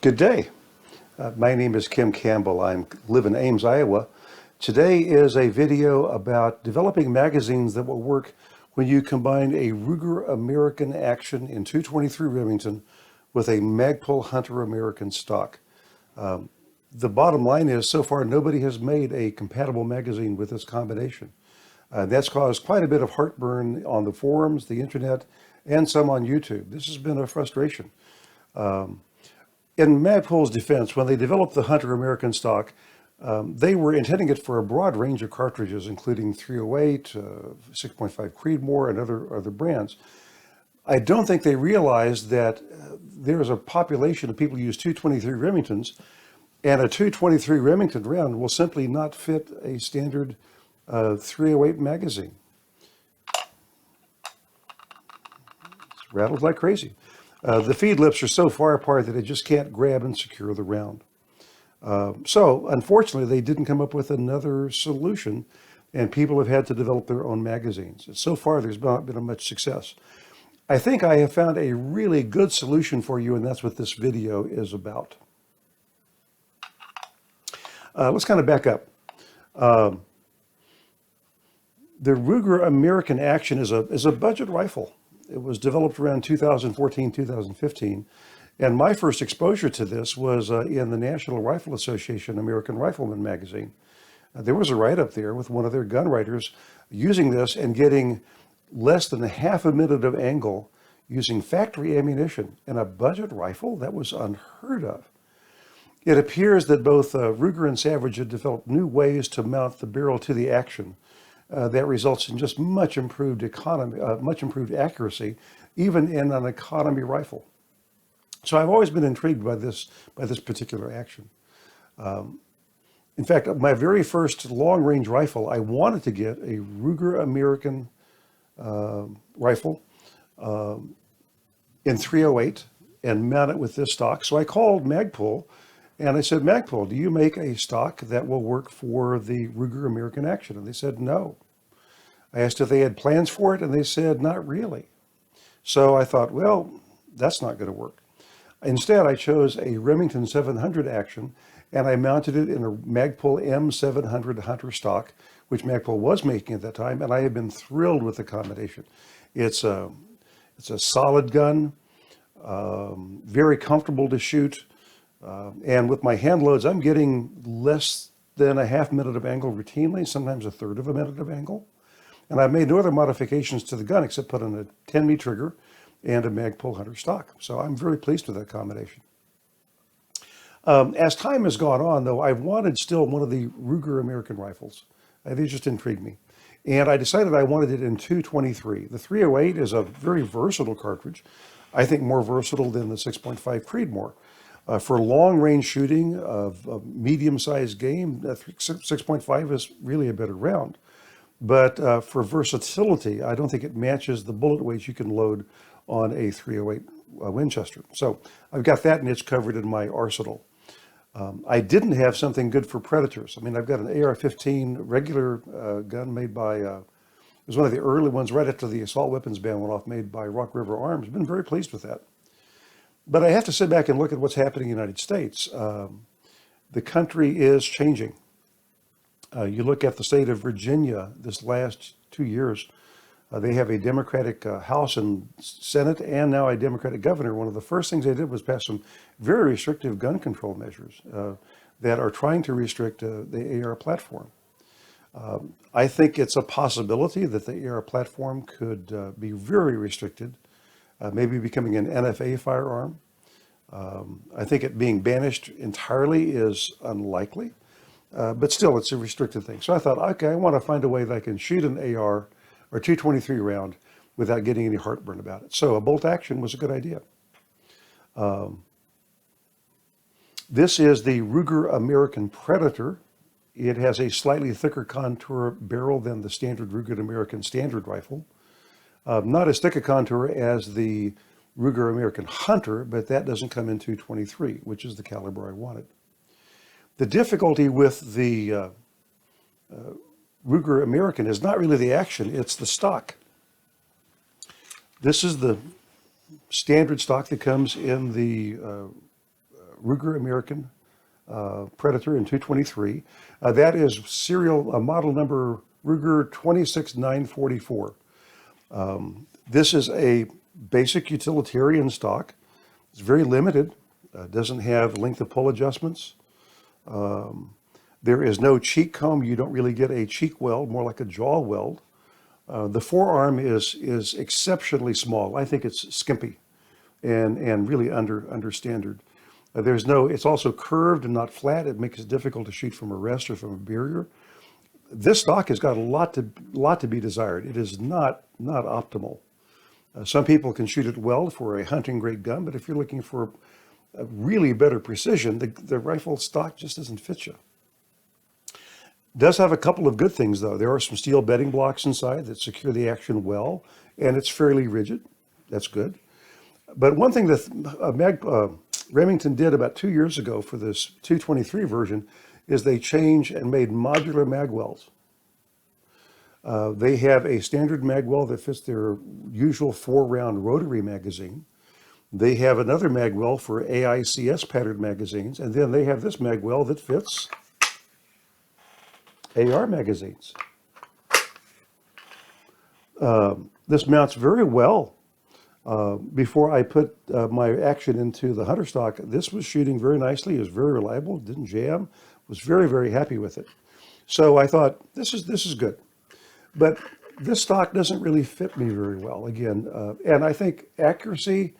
Good day. My name is Kim Campbell. I live in Ames, Iowa. Today is a video about developing magazines that will work when you combine a Ruger American Action in 223 Remington with a Magpul Hunter American stock. The bottom line is, so far, nobody has made a compatible magazine with this combination. That's caused quite a bit of heartburn on the forums, the internet, and some on YouTube. This has been a frustration. In Magpul's defense, when they developed the Hunter American stock, they were intending it for a broad range of cartridges, including 308, 6.5 Creedmoor, and other brands. I don't think they realized that there's a population of people who use 223 Remingtons, and a 223 Remington round will simply not fit a standard 308 magazine. It's rattled like crazy. The feed lips are so far apart that it just can't grab and secure the round. So, unfortunately, they didn't come up with another solution, and people have had to develop their own magazines. So far, there's not been much success. I think I have found a really good solution for you, and that's what this video is about. Let's kind of back up. The Ruger American Action is a budget rifle. It was developed around 2014, 2015. And my first exposure to this was in the National Rifle Association American Rifleman magazine. There was a write-up there with one of their gun writers using this and getting less than a half a minute of angle using factory ammunition in a budget rifle. That was unheard of. It appears that both Ruger and Savage had developed new ways to mount the barrel to the action. That results in just much improved economy, much improved accuracy, even in an economy rifle. So I've always been intrigued by this particular action. In fact, my very first long-range rifle, I wanted to get a Ruger American rifle in 308 and mount it with this stock. So I called Magpul and I said, Magpul, do you make a stock that will work for the Ruger American Action? And they said, no. I asked if they had plans for it, and they said, not really. So I thought, well, that's not going to work. Instead, I chose a Remington 700 Action, and I mounted it in a Magpul M700 Hunter stock, which Magpul was making at that time, and I have been thrilled with the combination. It's a solid gun, very comfortable to shoot. And with my hand loads, I'm getting less than a half minute of angle routinely, sometimes a third of a minute of angle. And I've made no other modifications to the gun except put on a 10mm trigger and a Magpul Hunter stock. So I'm very pleased with that combination. As time has gone on, though, I've wanted still one of the Ruger American rifles. They just intrigued me. And I decided I wanted it in 223. The 308 is a very versatile cartridge. I think more versatile than the 6.5 Creedmoor. For long-range shooting of medium-sized game, 6.5 is really a better round. But for versatility, I don't think it matches the bullet weights you can load on a 308 Winchester. So I've got that niche covered in my arsenal. I didn't have something good for predators. I mean, I've got an AR-15 regular gun made by, it was one of the early ones right after the assault weapons ban went off, made by Rock River Arms. Been very pleased with that. But I have to sit back and look at what's happening in the United States. The country is changing. You look at the state of Virginia this last 2 years, they have a Democratic House and Senate and now a Democratic governor. One of the first things they did was pass some very restrictive gun control measures that are trying to restrict the AR platform. I think it's a possibility that the AR platform could be very restricted. Maybe becoming an NFA firearm. I think it being banished entirely is unlikely, but still it's a restricted thing. So I thought, okay, I want to find a way that I can shoot an AR or 223 round without getting any heartburn about it. So a bolt action was a good idea. This is the Ruger American Predator. It has a slightly thicker contour barrel than the standard Ruger American standard rifle. Not as thick a contour as the Ruger American Hunter, but that doesn't come in 223, which is the caliber I wanted. The difficulty with the Ruger American is not really the action, it's the stock. This is the standard stock that comes in the Ruger American Predator in 223. That is serial model number Ruger 26944. This is a basic utilitarian stock. It's very limited. Doesn't have length of pull adjustments. There is no cheek comb. You don't really get a cheek weld, more like a jaw weld. The forearm is exceptionally small. I think it's skimpy and really under standard. It's also curved and not flat. It makes it difficult to shoot from a rest or from a barrier. This stock has got a lot to be desired. It is not optimal. Some people can shoot it well for a hunting grade gun, but if you're looking for a really better precision, the rifle stock just doesn't fit you. Does have a couple of good things though. There are some steel bedding blocks inside that secure the action well, and it's fairly rigid. That's good. But one thing that Remington did about 2 years ago for this 223 version is they changed and made modular mag welds. They have a standard mag well that fits their usual 4-round rotary magazine. They have another mag well for AICS patterned magazines, and then they have this mag well that fits AR magazines. This mounts very well. Before I put my action into the hunter stock, this was shooting very nicely. It was very reliable, didn't jam. Was very happy with it. So I thought, this is good. But this stock doesn't really fit me very well, again. And I think accuracy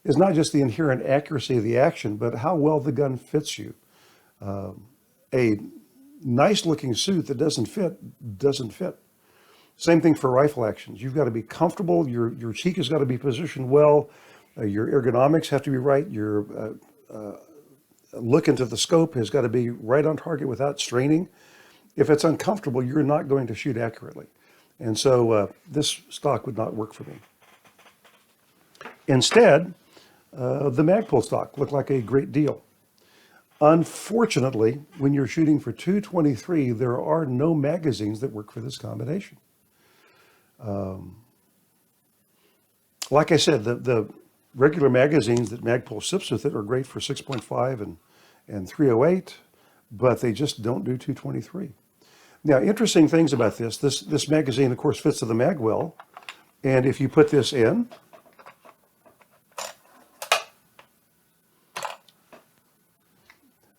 is not just the inherent accuracy of the action, but how well the gun fits you. A nice looking suit that doesn't fit. Same thing for rifle actions. You've got to be comfortable. Your cheek has got to be positioned well. Your ergonomics have to be right. Your look into the scope has got to be right on target without straining. If it's uncomfortable, you're not going to shoot accurately. And so this stock would not work for me. Instead, the Magpul stock looked like a great deal. Unfortunately, when you're shooting for 223, there are no magazines that work for this combination. Like I said, the regular magazines that Magpul ships with it are great for 6.5 and 308, but they just don't do 223. Now, interesting things about this magazine, of course, fits to the mag well, and if you put this in,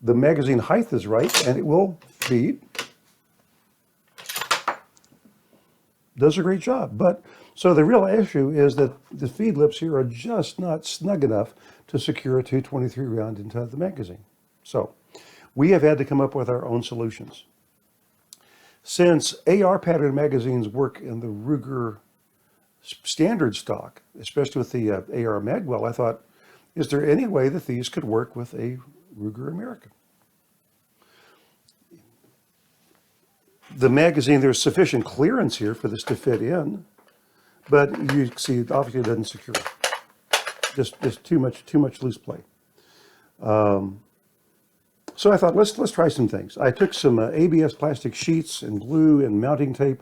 the magazine height is right, and it will feed. Does a great job. But so the real issue is that the feed lips here are just not snug enough to secure a 223 round into the magazine. So we have had to come up with our own solutions. Since AR pattern magazines work in the Ruger standard stock, especially with the AR Magwell, I thought, is there any way that these could work with a Ruger American? The magazine, there's sufficient clearance here for this to fit in, but you see, obviously it doesn't secure. Just too much loose play. So I thought, let's try some things. I took some ABS plastic sheets and glue and mounting tape,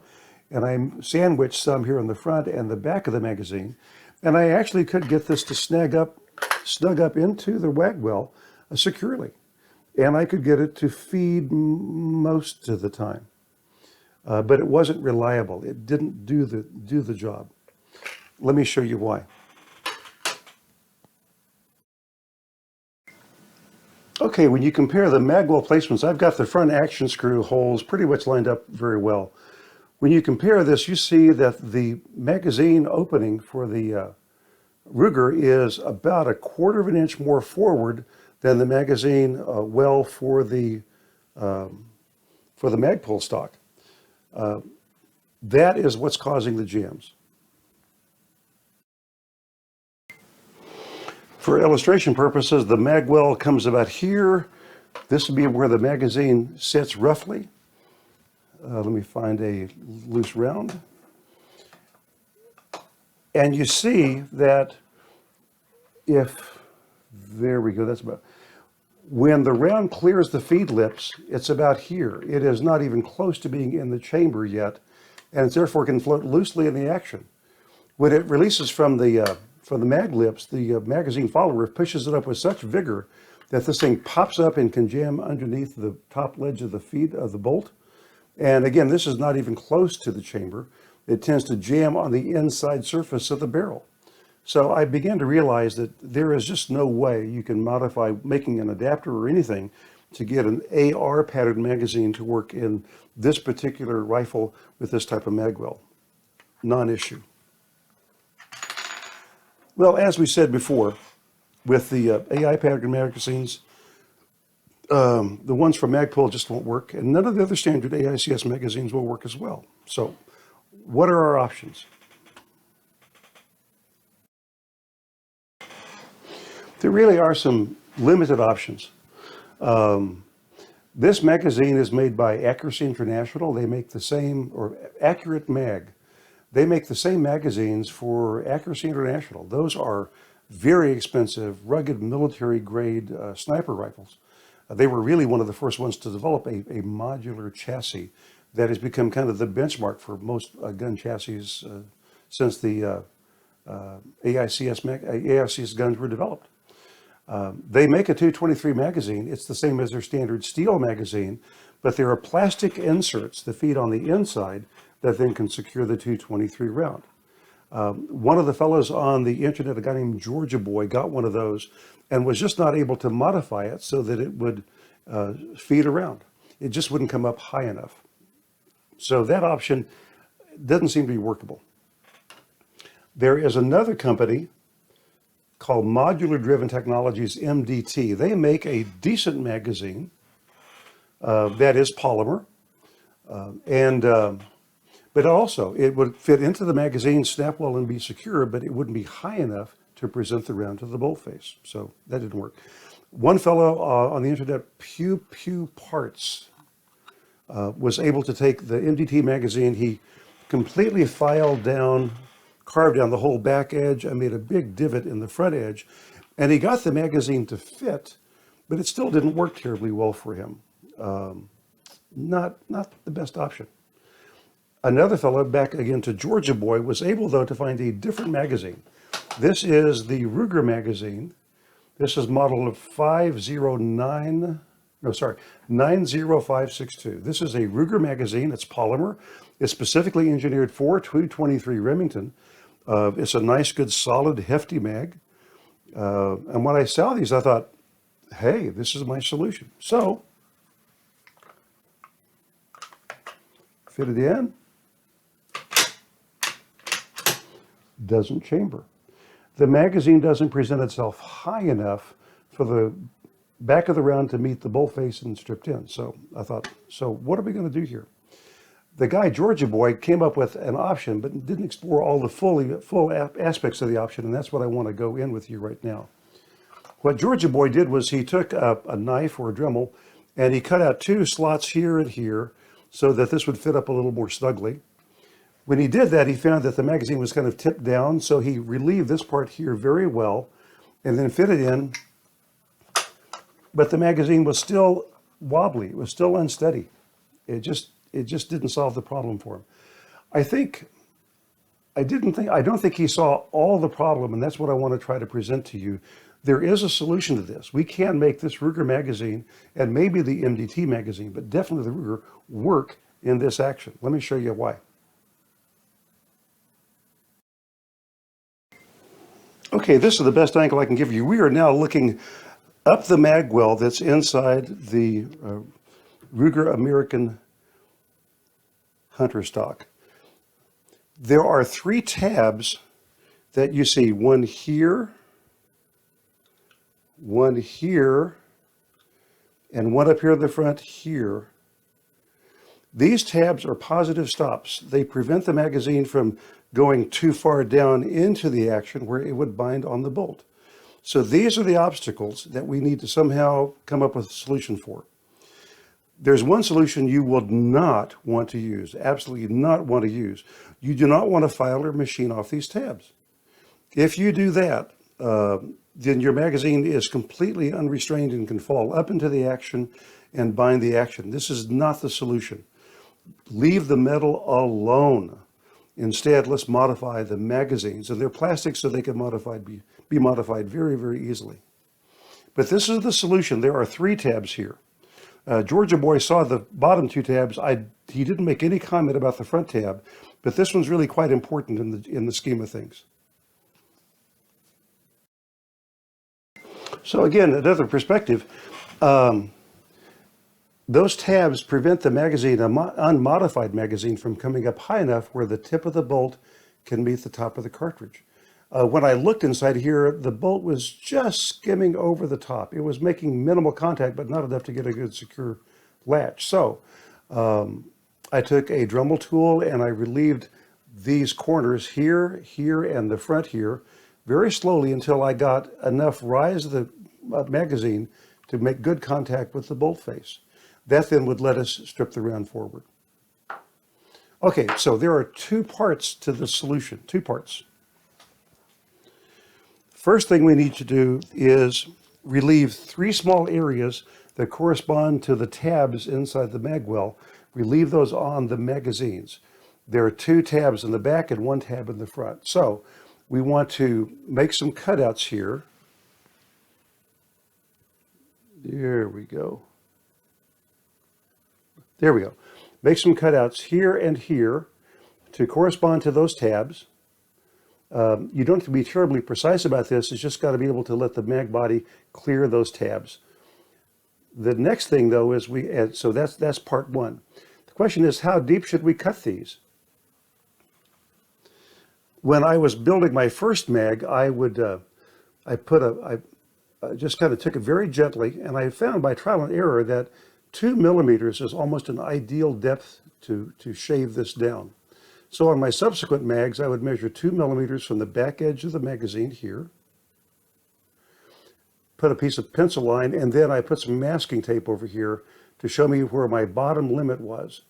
and I sandwiched some here on the front and the back of the magazine, and I actually could get this to snug up into the Magwell securely, and I could get it to feed most of the time. But it wasn't reliable. It didn't do the job. Let me show you why. Okay, when you compare the Magwell placements, I've got the front action screw holes pretty much lined up very well. When you compare this, you see that the magazine opening for the Ruger is about 1/4 of an inch more forward than the magazine well for the Magpul stock. That is what's causing the jams. For illustration purposes, the Magwell comes about here. This would be where the magazine sits roughly. Let me find a loose round. And you see that there we go, that's about, when the round clears the feed lips, it's about here. It is not even close to being in the chamber yet, and it therefore can float loosely in the action. When it releases from the mag lips, the magazine follower pushes it up with such vigor that this thing pops up and can jam underneath the top ledge of the feed of the bolt. And again, this is not even close to the chamber. It tends to jam on the inside surface of the barrel. So I began to realize that there is just no way you can modify making an adapter or anything to get an AR pattern magazine to work in this particular rifle with this type of magwell. Non-issue. Well, as we said before, with the AI pattern magazines, the ones from Magpul just won't work, and none of the other standard AICS magazines will work as well. So what are our options? There really are some limited options. This magazine is made by Accuracy International. They make the same, or Accurate Mag. They make the same magazines for Accuracy International. Those are very expensive, rugged military grade sniper rifles. They were really one of the first ones to develop a modular chassis that has become kind of the benchmark for most gun chassis since the AICS guns were developed. They make a 223 magazine. It's the same as their standard steel magazine, but there are plastic inserts that feed on the inside that then can secure the 223 round. One of the fellows on the internet, a guy named Georgia Boy, got one of those and was just not able to modify it so that it would feed around. It just wouldn't come up high enough. So that option doesn't seem to be workable. There is another company called Modular Driven Technologies, MDT. They make a decent magazine that is polymer, but also it would fit into the magazine, snap well, and be secure, but it wouldn't be high enough to present the round to the bolt face. So that didn't work. One fellow on the internet, Pew Parts, was able to take the MDT magazine. He completely carved down the whole back edge. I made a big divot in the front edge, and he got the magazine to fit, but it still didn't work terribly well for him. Not the best option. Another fellow, back again to Georgia Boy, was able though to find a different magazine. This is the Ruger magazine. This is model of 90562. This is a Ruger magazine. It's polymer. It's specifically engineered for 223 Remington. It's a nice, good, solid, hefty mag. And when I saw these, I thought, hey, this is my solution. So, fit it in. Doesn't chamber. The magazine doesn't present itself high enough for the back of the round to meet the bolt face and stripped in. So I thought, so what are we going to do here? The guy, Georgia Boy, came up with an option, but didn't explore all the full aspects of the option, and that's what I want to go in with you right now. What Georgia Boy did was he took a knife or a Dremel, and he cut out 2 slots here and here so that this would fit up a little more snugly. When he did that, he found that the magazine was kind of tipped down, so he relieved this part here very well and then fit it in. But the magazine was still wobbly. It was still unsteady. It just didn't solve the problem for him. I don't think he saw all the problem, and that's what I want to try to present to you. There is a solution to this. We can make this Ruger magazine and maybe the MDT magazine, but definitely the Ruger work in this action. Let me show you why. Okay, this is the best angle I can give you. We are now looking up the magwell that's inside the Ruger American Hunter stock. There are 3 tabs that you see, one here, and one up here in the front here. These tabs are positive stops. They prevent the magazine from going too far down into the action where it would bind on the bolt. So these are the obstacles that we need to somehow come up with a solution for. There's one solution you will not want to use, absolutely not want to use. You do not want to file or machine off these tabs. If you do that, then your magazine is completely unrestrained and can fall up into the action and bind the action. This is not the solution. Leave the metal alone. Instead, let's modify the magazines. And they're plastic, so they can be modified very, very easily. But this is the solution. There are 3 tabs here. Georgia Boy saw the bottom 2 tabs. He didn't make any comment about the front tab, but this one's really quite important in the scheme of things. So again, another perspective. Those tabs prevent the magazine, an unmodified magazine, from coming up high enough where the tip of the bolt can meet the top of the cartridge. When I looked inside here, the bolt was just skimming over the top. It was making minimal contact, but not enough to get a good secure latch. So I took a Dremel tool and I relieved these corners here, here, and the front here very slowly until I got enough rise of the magazine to make good contact with the bolt face. That then would let us strip the round forward. Okay, so there are 2 parts to the solution, 2 parts. First thing we need to do is relieve 3 small areas that correspond to the tabs inside the magwell. Relieve those on the magazines. There are 2 tabs in the back and 1 tab in the front. So we want to make some cutouts here. There we go. There we go. Make some cutouts here and here to correspond to those tabs. You don't have to be terribly precise about this. It's just got to be able to let the mag body clear those tabs. The next thing, though, is so that's part 1. The question is, how deep should we cut these? When I was building my first mag, I just kind of took it very gently, and I found by trial and error that 2 millimeters is almost an ideal depth to shave this down. So on my subsequent mags, I would measure 2 millimeters from the back edge of the magazine here, put a piece of pencil line, and then I put some masking tape over here to show me where my bottom limit was.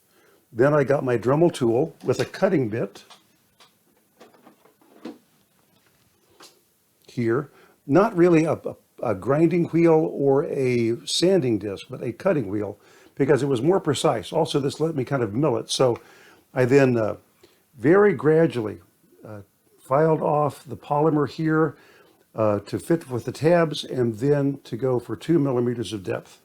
Then I got my Dremel tool with a cutting bit here, not really a grinding wheel or a sanding disc, but a cutting wheel, because it was more precise. Also, this let me kind of mill it. So I then very gradually filed off the polymer here to fit with the tabs, and then to go for 2 millimeters of depth.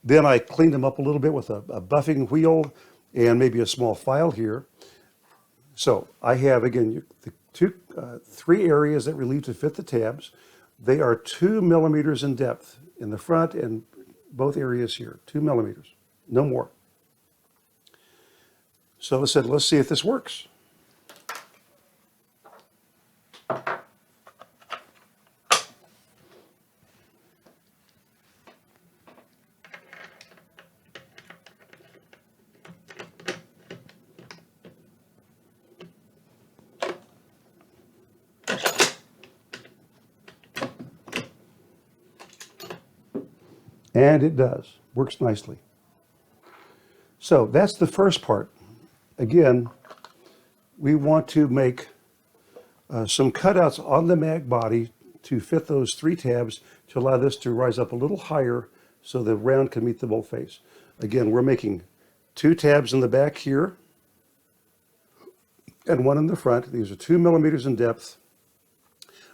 Then I cleaned them up a little bit with a buffing wheel and maybe a small file here. So I have, again, the 3 areas that relieve to fit the tabs. They are 2 millimeters in depth in the front and both areas here, 2 millimeters, no more. So I said, let's see if this works. And it does, works nicely. So that's the first part. Again, we want to make some cutouts on the mag body to fit those 3 tabs to allow this to rise up a little higher so the round can meet the bolt face. Again, we're making 2 tabs in the back here and 1 in the front. These are 2 millimeters in depth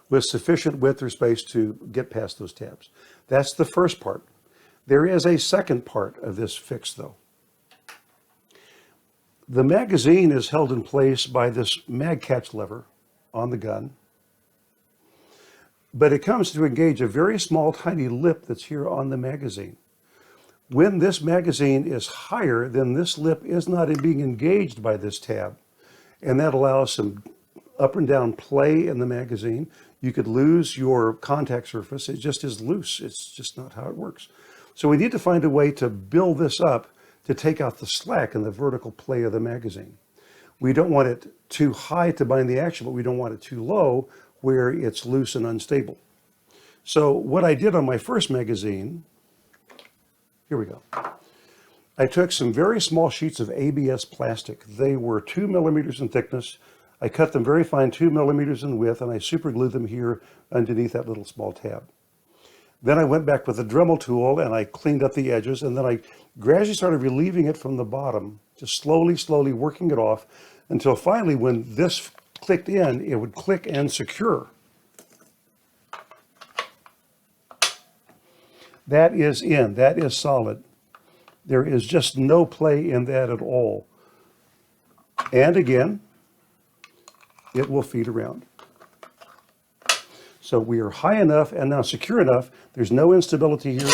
with sufficient width or space to get past those tabs. That's the first part. There is a second part of this fix, though. The magazine is held in place by this mag catch lever on the gun, but it comes to engage a very small, tiny lip that's here on the magazine. When this magazine is higher, then this lip is not being engaged by this tab, and that allows some up and down play in the magazine. You could lose your contact surface. It just is loose. It's just not how it works. So we need to find a way to build this up to take out the slack in the vertical play of the magazine. We don't want it too high to bind the action, but we don't want it too low where it's loose and unstable. So what I did on my first magazine, here we go. I took some very small sheets of ABS plastic. They were 2 millimeters in thickness. I cut them very fine, 2 millimeters in width, and I super glued them here underneath that little small tab. Then I went back with a Dremel tool and I cleaned up the edges, and then I gradually started relieving it from the bottom, just slowly working it off until finally when this clicked in, it would click and secure. That is in, that is solid. There is just no play in that at all. And again, it will feed around. So we are high enough and now secure enough. There's no instability here.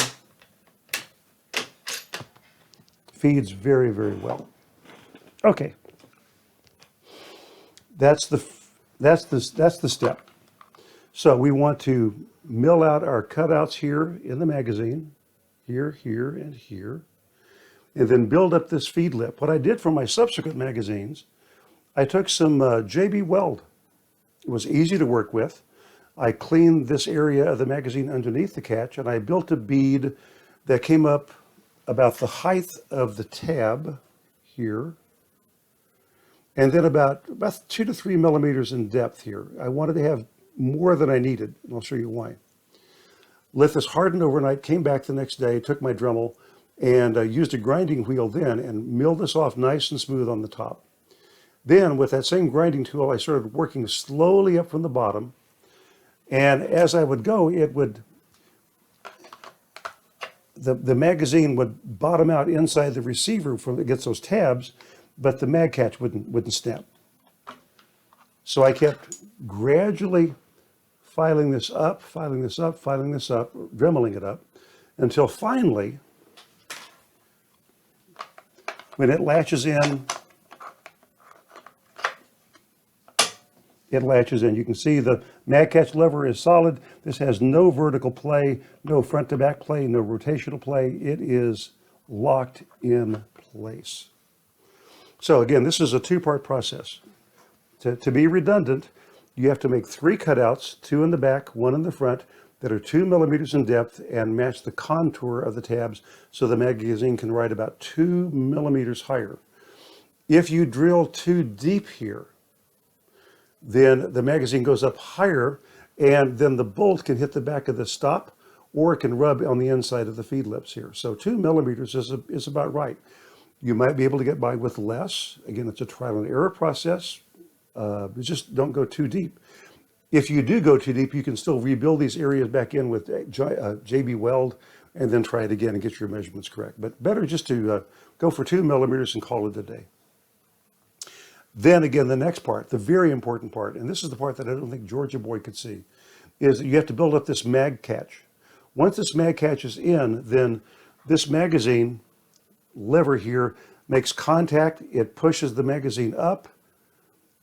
Feeds very, very well. Okay. That's the step. So we want to mill out our cutouts here in the magazine, here, here, and here, and then build up this feed lip. What I did for my subsequent magazines, I took some JB Weld. It was easy to work with. I cleaned this area of the magazine underneath the catch, and I built a bead that came up about the height of the tab here, and then about 2 to 3 millimeters in depth here. I wanted to have more than I needed, and I'll show you why. Let this harden overnight, came back the next day, took my Dremel, and used a grinding wheel then and milled this off nice and smooth on the top. Then with that same grinding tool, I started working slowly up from the bottom. And as I would go, the magazine would bottom out inside the receiver from it gets those tabs, but the mag catch wouldn't snap. So I kept gradually filing this up, dremeling it up, until finally, when it latches in, it latches in. You can see the mag catch lever is solid. This has no vertical play, no front to back play, no rotational play. It is locked in place. So again, this is a two-part process. To be redundant, you have to make 3 cutouts, 2 in the back, 1 in the front, that are 2 millimeters in depth and match the contour of the tabs so the magazine can write about 2 millimeters higher. If you drill too deep here, then the magazine goes up higher, and then the bolt can hit the back of the stop, or it can rub on the inside of the feed lips here. So 2 millimeters is about right. You might be able to get by with less. Again, it's a trial and error process. Just don't go too deep. If you do go too deep, you can still rebuild these areas back in with JB Weld and then try it again and get your measurements correct. But better just to go for 2 millimeters and call it a day. Then again, the next part, the very important part, and this is the part that I don't think Georgia Boy could see, is that you have to build up this mag catch. Once this mag catch is in, then this magazine lever here makes contact. It pushes the magazine up,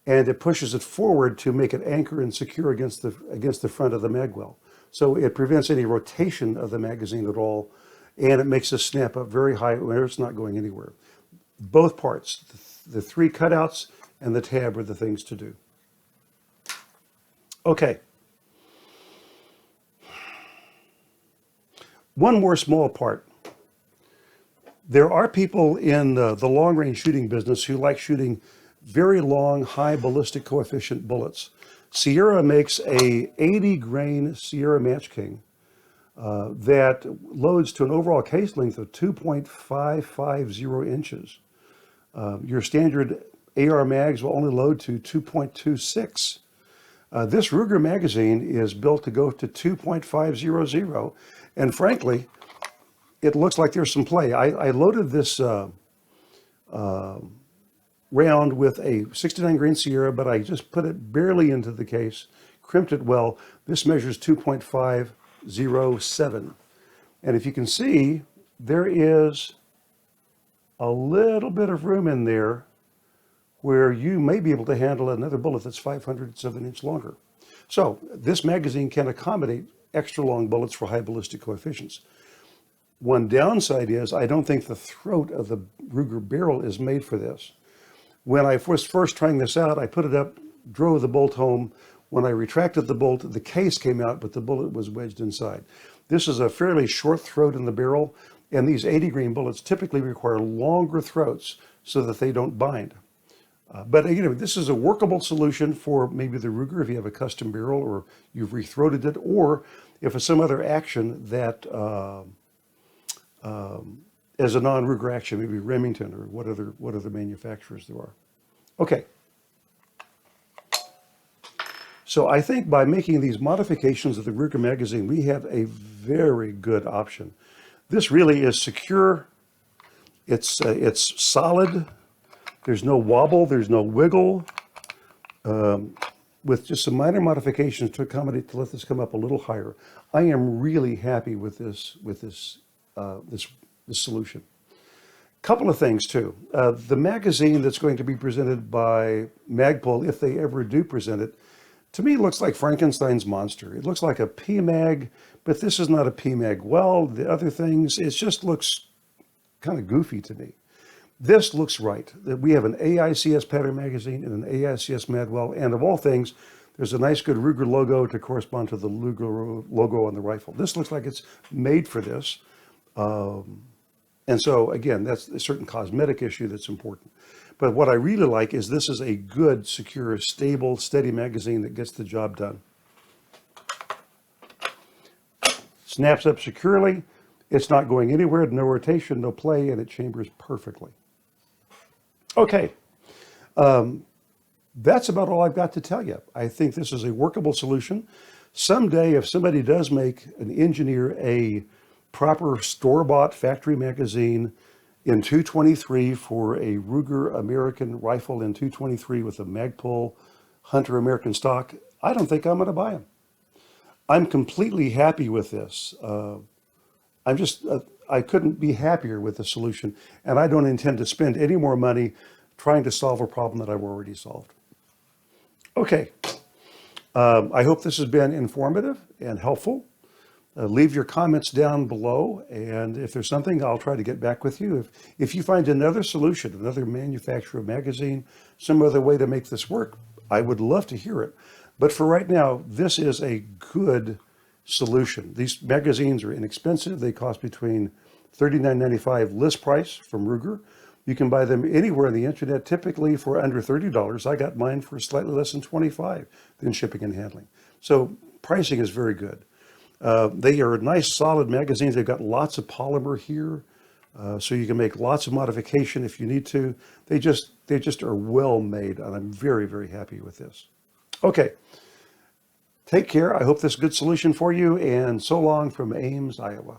and it pushes it forward to make it anchor and secure against the front of the mag well. So it prevents any rotation of the magazine at all, and it makes it snap up very high where it's not going anywhere. Both parts, the 3 cutouts and the tab, are the things to do. Okay. One more small part. There are people in the long-range shooting business who like shooting very long, high ballistic coefficient bullets. Sierra makes a 80-grain Sierra Match King that loads to an overall case length of 2.550 inches. Your standard AR mags will only load to 2.26. This Ruger magazine is built to go to 2.500, and frankly, it looks like there's some play. I loaded this round with a 69 grain Sierra, but I just put it barely into the case, crimped it well. This measures 2.507. And if you can see, there is a little bit of room in there where you may be able to handle another bullet that's 500 of an inch longer. So this magazine can accommodate extra long bullets for high ballistic coefficients. One downside is I don't think the throat of the Ruger barrel is made for this. When I was first trying this out, I put it up, drove the bolt home. When I retracted the bolt, the case came out, but the bullet was wedged inside. This is a fairly short throat in the barrel, and these 80 grain bullets typically require longer throats so that they don't bind. But again, this is a workable solution for maybe the Ruger if you have a custom barrel or you've rethroated it, or if it's some other action that as a non-Ruger action, maybe Remington or what other manufacturers there are. Okay. So I think by making these modifications of the Ruger magazine, we have a very good option. This really is secure. It's solid. There's no wobble. There's no wiggle. With just some minor modifications to accommodate to let this come up a little higher, I am really happy with this solution. Couple of things too. The magazine that's going to be presented by Magpul, if they ever do present it, to me looks like Frankenstein's monster. It looks like a PMag, but this is not a PMag. Well, the other things, it just looks kind of goofy to me. This looks right. We have an AICS pattern magazine and an AICS Madwell, and of all things, there's a nice good Ruger logo to correspond to the Ruger logo on the rifle. This looks like it's made for this. And so, again, that's a certain cosmetic issue that's important. But what I really like is this is a good, secure, stable, steady magazine that gets the job done. Snaps up securely. It's not going anywhere, no rotation, no play, and it chambers perfectly. Okay, that's about all I've got to tell you. I think this is a workable solution. Someday, if somebody does make an engineer a proper store-bought factory magazine in 223 for a Ruger American rifle in 223 with a Magpul Hunter American stock, I don't think I'm going to buy them. I'm completely happy with this. I couldn't be happier with the solution, and I don't intend to spend any more money trying to solve a problem that I've already solved. Okay, I hope this has been informative and helpful. Leave your comments down below, and if there's something, I'll try to get back with you. If you find another solution, another manufacturer magazine, some other way to make this work, I would love to hear it. But for right now, this is a good solution. These magazines are inexpensive. They cost between $39.95 list price from Ruger. You can buy them anywhere on the internet, typically for under $30. I got mine for slightly less than $25 than shipping and handling. So pricing is very good. They are nice, solid magazines. They've got lots of polymer here, so you can make lots of modification if you need to. They just are well made, and I'm very, very happy with this. Okay. Take care. I hope this is a good solution for you, and so long from Ames, Iowa.